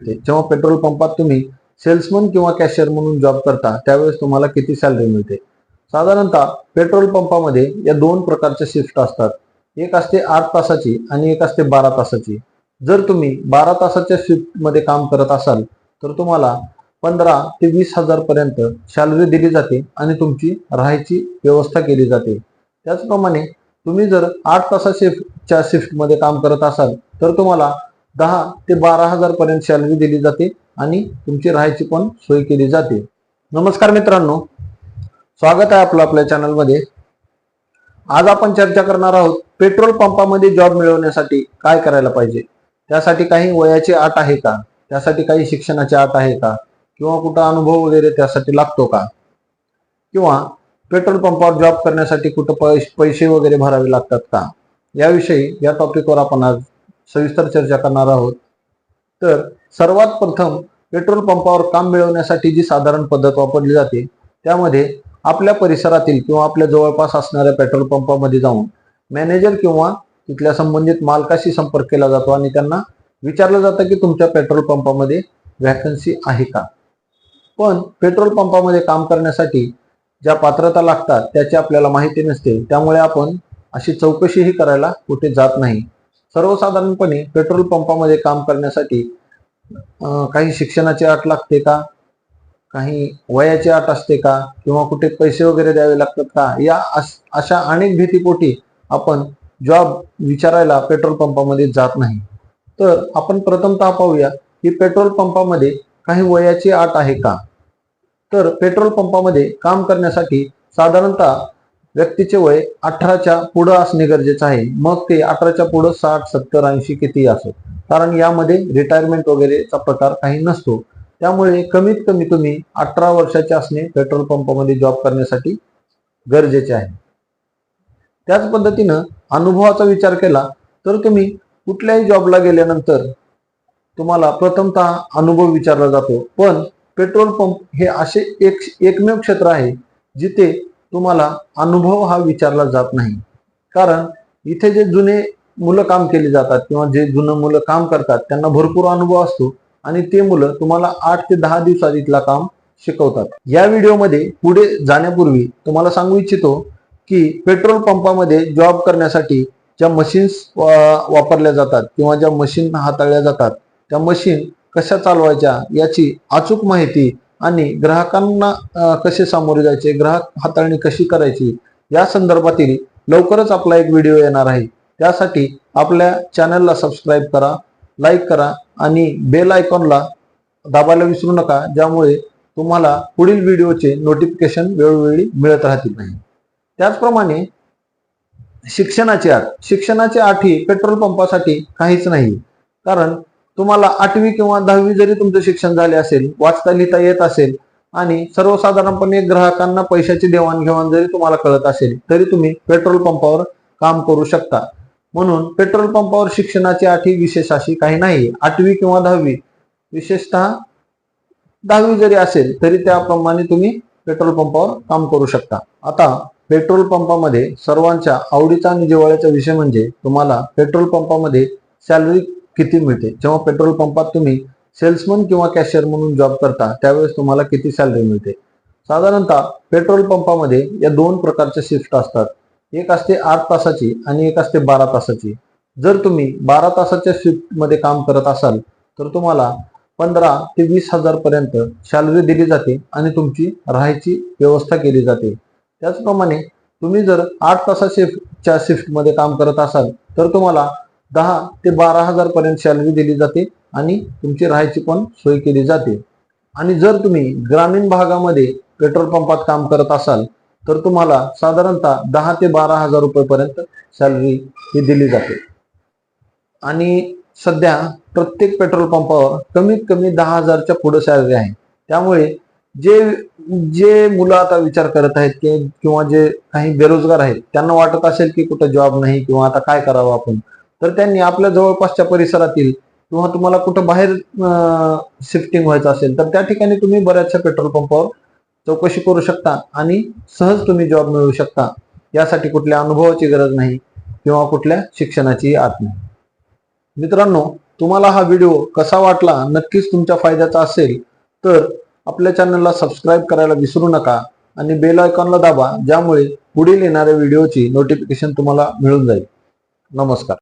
मिळते? जेव्हा पेट्रोल पंपात तुम्ही सेल्समन किंवा कॅशियर म्हणून जॉब करता त्यावेळेस तुम्हाला किती सॅलरी मिळते? साधारणतः पेट्रोल पंपामध्ये या दोन प्रकारच्या शिफ्ट असतात. एक असते 8 तासाची आणि एक असते 12 तासाची. जर तुम्ही 12 तासाच्या शिफ्ट मध्ये काम करत असाल तर तुम्हाला 15 ते 20,000 पर्यंत सॅलरी दिली जाते आणि तुमची राहायची व्यवस्था केली जाते. त्याचप्रमाणे तुम्ही जर 8 तासाच्या शिफ्ट मध्ये काम करत असाल तर तुम्हाला 10 ते 12,000 पर्यंत सॅलरी दिली जाते आणि तुमची राहायची पण सोय केली जाते. नमस्कार मित्रांनो, स्वागत आहे आपलं आपल्या चॅनलमध्ये. आज आपण चर्चा करणार आहोत पेट्रोल पंपामध्ये जॉब मिळवण्यासाठी काय करायला पाहिजे. त्यासाठी काही वयाची अट आहे का? त्यासाठी काही शिक्षणाची अट आहे का? किंवा कुठं अनुभव वगैरे त्यासाठी लागतो का? किंवा पेट्रोल पंपावर जॉब करण्यासाठी कुठं पैसे वगैरे भरावे लागतात का? याविषयी या टॉपिकवर आपण आज सविस्तर चर्चा करणार आहोत. तर सर्वात प्रथम पेट्रोल पंपावर काम मिळवण्यासाठी जी साधारण पद्धत वापरली जाते त्यामध्ये आपल्या परिसरातील किंवा आपल्या जवळपास असणाऱ्या पेट्रोल पंपामध्ये जाऊन मॅनेजर किंवा तिथल्या संबंधित मालकाशी संपर्क केला जातो आणि त्यांना विचारलं जातं की तुमच्या पेट्रोल पंपामध्ये व्हॅकन्सी आहे का. पण पेट्रोल पंपामध्ये काम करण्यासाठी ज्या पात्रता लागतात त्याची आपल्याला माहिती नसते, त्यामुळे आपण अशी चौकशीही करायला कुठे जात नाही. सर्वसाधारणपणे पेट्रोल पंपामध्ये काम करण्यासाठी काही शिक्षणाची अट लागते का, काही वयाची अट असते का, किंवा कुठे पैसे वगैरे द्यावे लागतात का, या अशा अनेक भीतीपोटी आपण जॉब विचारायला पेट्रोल पंपामध्ये जात नाही. तर आपण प्रथमतः पाहूया की पेट्रोल पंपामध्ये काही वयाची अट आहे का. तर पेट्रोल पंपामध्ये काम करण्यासाठी साधारणतः व्यक्तीचे वय 18च्या पुढं असणे गरजेचं आहे. मग ते 18च्या पुढं 60, 70, 80 किती असो, कारण यामध्ये रिटायरमेंट वगैरेचा प्रकार काही नसतो. त्यामुळे कमीत कमी तुम्ही 18 वर्षाचे असणे पेट्रोल पंपामध्ये जॉब करण्यासाठी गरजेचे आहे. त्याच पद्धतीनं अनुभवाचा विचार केला तर तुम्ही कुठल्याही जॉबला गेल्यानंतर तुम्हाला प्रथमतः अनुभव विचारला जातो. पण पेट्रोल पंप हे असे एकमेव क्षेत्र आहे जिथे तुम्हाला अनुभव हा विचारला जात नाही. कारण इथे जे जुने मुलं काम केली जातात किंवा जे जुनं मुलं काम करतात त्यांना भरपूर अनुभव असतो आणि ते मुलं तुम्हाला 8 ते 10 दिवसात इथला काम शिकवतात. या व्हिडिओमध्ये पुढे जाण्यापूर्वी तुम्हाला सांगू इच्छितो की पेट्रोल पंपामध्ये जॉब करण्यासाठी ज्या मशीन्स वापरल्या जातात किंवा ज्या मशीन हाताळल्या जातात त्या मशीन कशा चालवायच्या याची अचूक माहिती आणि ग्राहकांना कसे सामोरे जायचे, ग्राहक हाताळणी कशी करायची या संदर्भातील लवकरच आपला एक व्हिडिओ येणार आहे. त्यासाठी आपल्या चॅनलला सबस्क्राईब करा, लाईक करा आणि बेल आयकॉनला दाबायला विसरू नका, ज्यामुळे तुम्हाला पुढील व्हिडिओचे नोटिफिकेशन वेळोवेळी मिळत राहतील. त्याचप्रमाणे शिक्षणाची अट ही पेट्रोल पंपासाठी काहीच नाही. कारण तुम्हाला 8वी किंवा 10वी जरी तुमचं शिक्षण झाले असेल, वाचता लिहिता येत असेल आणि सर्वसाधारणपणे ग्राहकांना पैशाची देवाणघेवाण जरी तुम्हाला कळत असेल तरी तुम्ही पेट्रोल पंपावर काम करू शकता. म्हणून पेट्रोल पंपावर शिक्षणाची अट ही विशेष अशी काही नाही. 8वी किंवा 10वी, विशेषतः 10वी जरी असेल तरी त्याप्रमाणे तुम्ही पेट्रोल पंपावर काम करू शकता. आता पेट्रोल पंपामध्ये सर्वांच्या आवडीचा आणि जिव्हाळ्याचा विषय म्हणजे तुम्हाला पेट्रोल पंपामध्ये सॅलरी किती मिळते. जेव्हा पेट्रोल पंपात तुम्ही सेल्समन किंवा कॅशियर म्हणून जॉब करता त्यावेळेस तुम्हाला किती सॅलरी मिळते. साधारणतः पेट्रोल पंपामध्ये या दोन प्रकारच्या शिफ्ट असतात. एक असते 8 तासाची आणि एक असते 12 तासाची. जर तुम्ही 12 तासाच्या शिफ्ट मध्ये काम करत असाल तर तुम्हाला 15 ते 20,000 पर्यंत सॅलरी दिली जाते आणि तुमची राहायची व्यवस्था केली जाते. त्याचप्रमाणे तुम्ही जर 8 तासाच्या शिफ्ट मध्ये काम करत असाल तर तुम्हाला 10 ते 12,000 पर्यंत सॅलरी दिली जाते आणि तुमची राहायची पण सोय केली जाते. आणि जर तुम्ही ग्रामीण भागामध्ये पेट्रोल पंपात काम करत असाल तर तुम्हाला साधारणतः 10 ते 12,000 रुपये पर्यंत सॅलरी ही दिली जाते. आणि सध्या प्रत्येक पेट्रोल पंपावर कमीत कमी 10,000च्या पुढे सॅलरी आहे. त्यामुळे जे मुलं आता विचार करत आहेत किंवा जे काही बेरोजगार आहेत त्यांना वाटत असेल की कुठं जॉब नाही किंवा आता काय करावं आपण, तर त्यांनी आपल्या जवळपासच्या परिसरातील किंवा तुम्हाला कुठं बाहेर शिफ्टिंग व्हायचं असेल तर त्या ठिकाणी तुम्ही बऱ्याचशा पेट्रोल पंपावर चौकशी करू शकता आणि सहज तुम्ही जॉब मिळवू शकता. यासाठी कुठल्या अनुभवाची गरज नाही किंवा कुठल्या शिक्षणाची अट नाही. मित्रांनो, तुम्हाला हा व्हिडिओ कसा वाटला, नक्कीच तुमच्या फायद्याचा असेल तर आपल्या चॅनलला सबस्क्राईब करायला विसरू नका आणि बेल आयकॉनला दाबा, ज्यामुळे पुढील येणाऱ्या व्हिडिओची नोटिफिकेशन तुम्हाला मिळून जाईल. नमस्कार.